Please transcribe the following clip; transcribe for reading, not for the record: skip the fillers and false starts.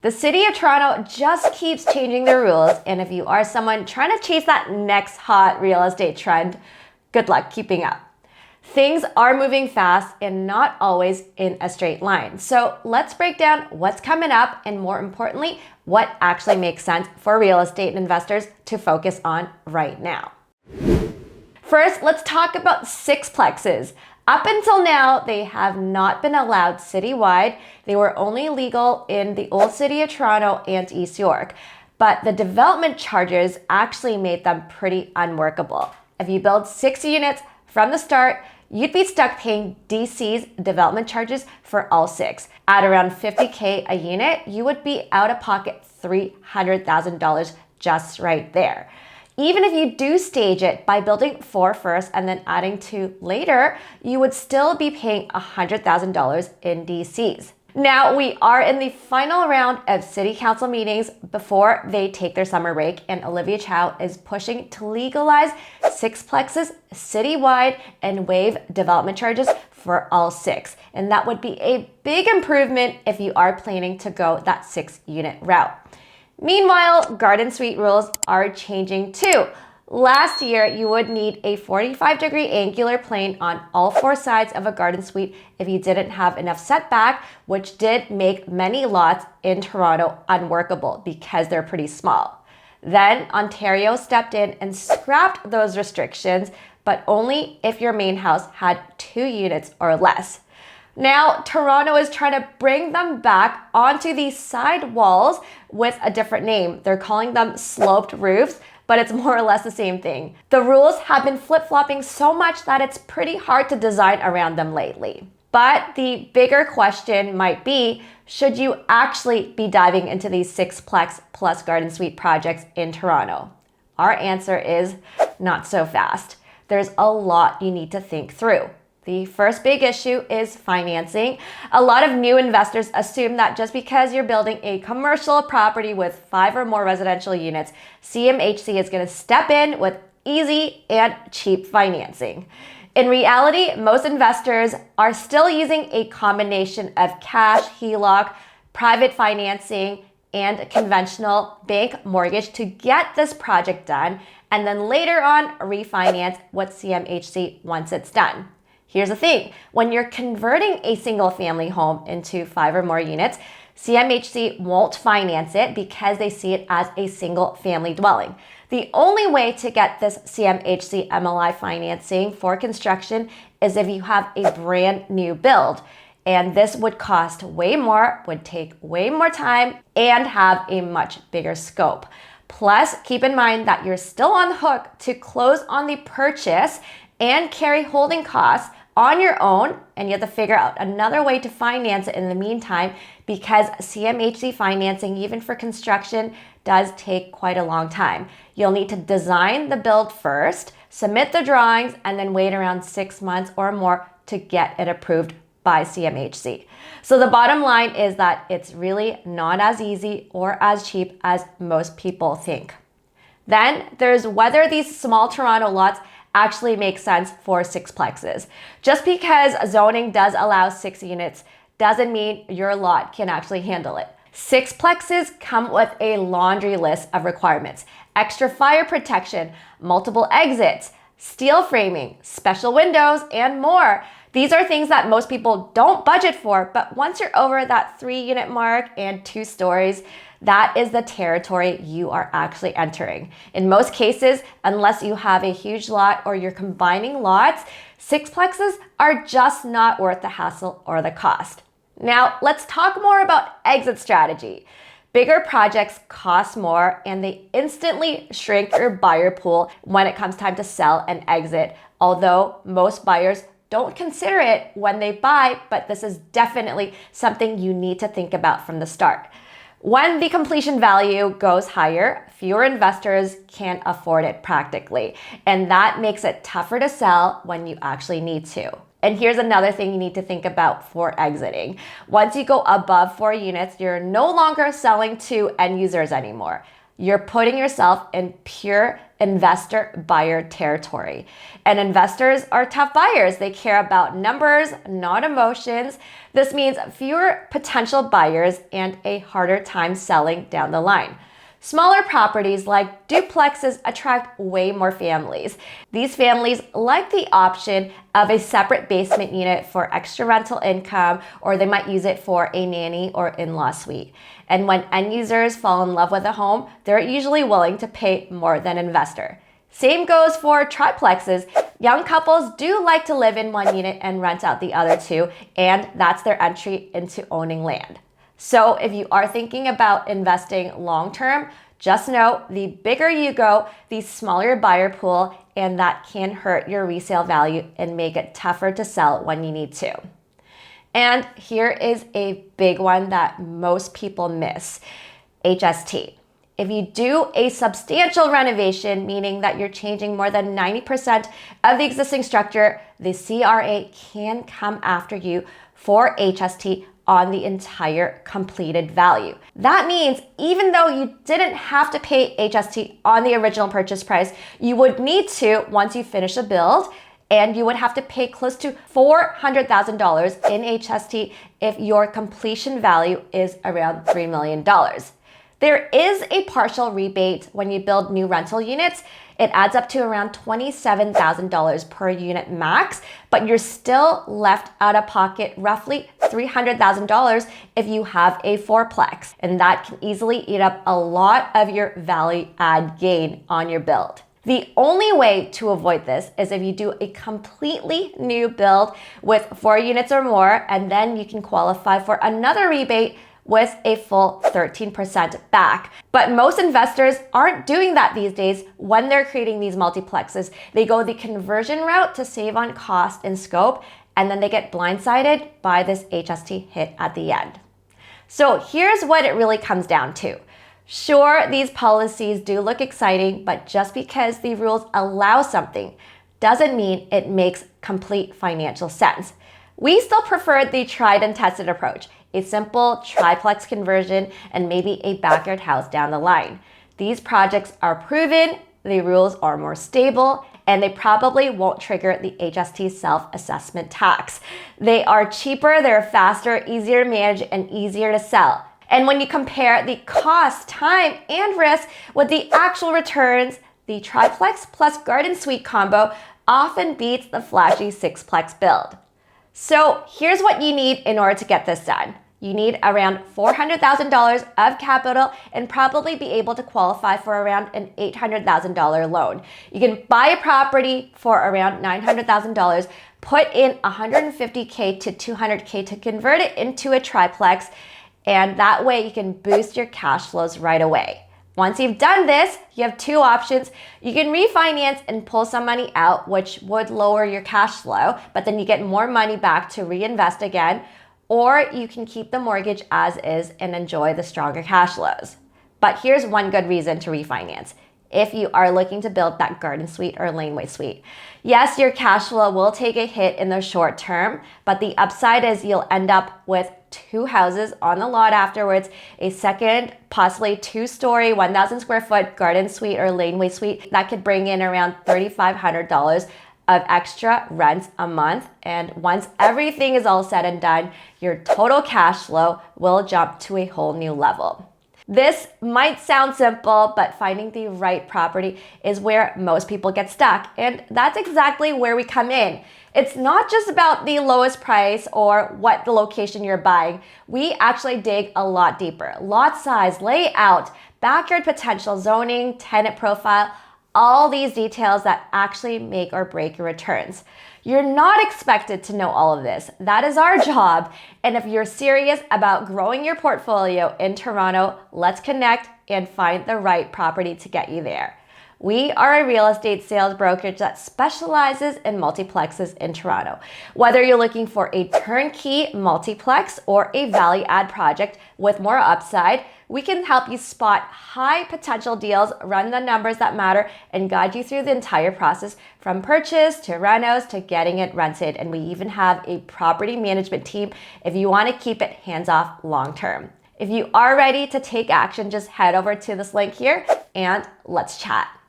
The city of Toronto just keeps changing their rules, and if you are someone trying to chase that next hot real estate trend, good luck keeping up. Things are moving fast and not always in a straight line. So let's break down what's coming up and, more importantly, what actually makes sense for real estate investors to focus on right now. First, let's talk about sixplexes. Up until now, they have not been allowed citywide. They were only legal in the old city of Toronto and East York. But the development charges actually made them pretty unworkable. If you build 6 units from the start, you'd be stuck paying DC's development charges for all 6. At around $50K a unit, you would be out of pocket $300,000 just right there. Even if you do stage it by building 4 first and then adding 2 later, you would still be paying $100,000 in DCs. Now, we are in the final round of city council meetings before they take their summer break, and Olivia Chow is pushing to legalize sixplexes citywide and waive development charges for all 6. And that would be a big improvement if you are planning to go that 6-unit route. Meanwhile, garden suite rules are changing too. Last year, you would need a 45-degree angular plane on all 4 sides of a garden suite if you didn't have enough setback, which did make many lots in Toronto unworkable because they're pretty small. Then Ontario stepped in and scrapped those restrictions, but only if your main house had 2 units or less. Now, Toronto is trying to bring them back onto these side walls with a different name. They're calling them sloped roofs, but it's more or less the same thing. The rules have been flip-flopping so much that it's pretty hard to design around them lately. But the bigger question might be, should you actually be diving into these sixplex plus garden suite projects in Toronto? Our answer is not so fast. There's a lot you need to think through. The first big issue is financing. A lot of new investors assume that just because you're building a commercial property with 5 or more residential units, CMHC is going to step in with easy and cheap financing. In reality, most investors are still using a combination of cash, HELOC, private financing, and conventional bank mortgage to get this project done, and then later on refinance with CMHC once it's done. Here's the thing, when you're converting a single family home into 5 or more units, CMHC won't finance it because they see it as a single family dwelling. The only way to get this CMHC MLI financing for construction is if you have a brand new build. And this would cost way more, would take way more time, and have a much bigger scope. Plus, keep in mind that you're still on the hook to close on the purchase and carry holding costs on your own, and you have to figure out another way to finance it in the meantime because CMHC financing, even for construction, does take quite a long time. You'll need to design the build first, submit the drawings, and then wait around 6 months or more to get it approved by CMHC. So the bottom line is that it's really not as easy or as cheap as most people think. Then there's whether these small Toronto lots actually make sense for sixplexes. Just because zoning does allow 6 units doesn't mean your lot can actually handle it. Sixplexes come with a laundry list of requirements: extra fire protection, multiple exits, steel framing, special windows, and more. These are things that most people don't budget for, but once you're over that 3-unit mark and 2 stories, that is the territory you are actually entering. In most cases, unless you have a huge lot or you're combining lots, sixplexes are just not worth the hassle or the cost. Now, let's talk more about exit strategy. Bigger projects cost more and they instantly shrink your buyer pool when it comes time to sell and exit, although most buyers don't consider it when they buy, but this is definitely something you need to think about from the start. When the completion value goes higher, fewer investors can afford it practically, and that makes it tougher to sell when you actually need to. And here's another thing you need to think about for exiting. Once you go above 4 units, you're no longer selling to end users anymore. you're putting yourself in pure investor buyer territory. And investors are tough buyers. They care about numbers, not emotions. This means fewer potential buyers and a harder time selling down the line. Smaller properties like duplexes attract way more families. These families like the option of a separate basement unit for extra rental income, or they might use it for a nanny or in-law suite. And when end users fall in love with a home, they're usually willing to pay more than an investor. Same goes for triplexes. Young couples do like to live in one unit and rent out the other two, and that's their entry into owning land. So if you are thinking about investing long-term, just know the bigger you go, the smaller your buyer pool, and that can hurt your resale value and make it tougher to sell when you need to. And here is a big one that most people miss, HST. If you do a substantial renovation, meaning that you're changing more than 90% of the existing structure, the CRA can come after you for HST on the entire completed value. That means even though you didn't have to pay HST on the original purchase price, you would need to once you finish a build, and you would have to pay close to $400,000 in HST if your completion value is around $3 million. There is a partial rebate when you build new rental units. It adds up to around $27,000 per unit max, but you're still left out of pocket roughly $300,000 if you have a fourplex, and that can easily eat up a lot of your value add gain on your build. The only way to avoid this is if you do a completely new build with 4 units or more, and then you can qualify for another rebate with a full 13% back. But most investors aren't doing that these days when they're creating these multiplexes. They go the conversion route to save on cost and scope, and then they get blindsided by this HST hit at the end. So here's what it really comes down to. Sure, these policies do look exciting, but just because the rules allow something doesn't mean it makes complete financial sense. We still prefer the tried and tested approach, a simple triplex conversion and maybe a backyard house down the line. These projects are proven, the rules are more stable, and they probably won't trigger the HST self-assessment tax. They are cheaper, they're faster, easier to manage, and easier to sell. And when you compare the cost, time, and risk with the actual returns, the triplex plus garden suite combo often beats the flashy sixplex build. So here's what you need in order to get this done. You need around $400,000 of capital and probably be able to qualify for around an $800,000 loan. You can buy a property for around $900,000, put in $150K to $200K to convert it into a triplex, and that way you can boost your cash flows right away. Once you've done this, you have 2 options. You can refinance and pull some money out, which would lower your cash flow, but then you get more money back to reinvest again, or you can keep the mortgage as is and enjoy the stronger cash flows. But here's one good reason to refinance. If you are looking to build that garden suite or laneway suite. Yes, your cash flow will take a hit in the short term, but the upside is you'll end up with 2 houses on the lot afterwards, a second, possibly 2-story, 1,000 square foot garden suite or laneway suite that could bring in around $3,500 of extra rent a month. And once everything is all said and done, your total cash flow will jump to a whole new level. This might sound simple, but finding the right property is where most people get stuck. And that's exactly where we come in. It's not just about the lowest price or what the location you're buying. We actually dig a lot deeper. Lot size, layout, backyard potential, zoning, tenant profile, all these details that actually make or break your returns. You're not expected to know all of this. That is our job. And if you're serious about growing your portfolio in Toronto, let's connect and find the right property to get you there. We are a real estate sales brokerage that specializes in multiplexes in Toronto. Whether you're looking for a turnkey multiplex or a value add project with more upside, we can help you spot high potential deals, run the numbers that matter, and guide you through the entire process from purchase to renos to getting it rented. And we even have a property management team if you want to keep it hands off long term. If you are ready to take action, just head over to this link here and let's chat.